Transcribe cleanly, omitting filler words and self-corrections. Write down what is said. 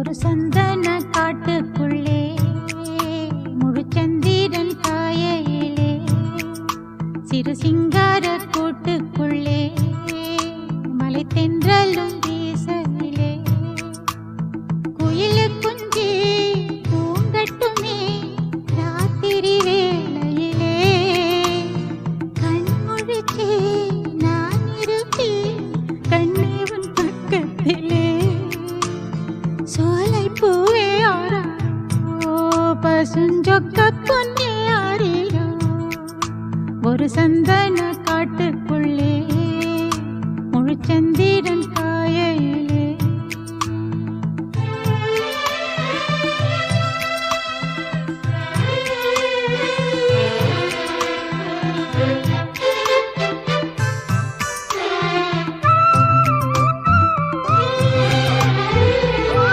ஒரு சந்தன காட்டுக்குள்ளே முழுச்சந்திரன் காயையிலே சிறு சிங்கார கூட்டுக்குள்ளே மலை தென்றலும் வீசையிலே குயிலு குஞ்சி பூங்கட்டுமே ராத்திரி வேளையிலே கண்முழிச்சே நான் இருப்பேன் கண்ணே உன் பக்கத்திலே சோலை பூவே ஆரா பசுஞ்சொக்க பொன்னே ஆரிரோ ஒரு சந்தன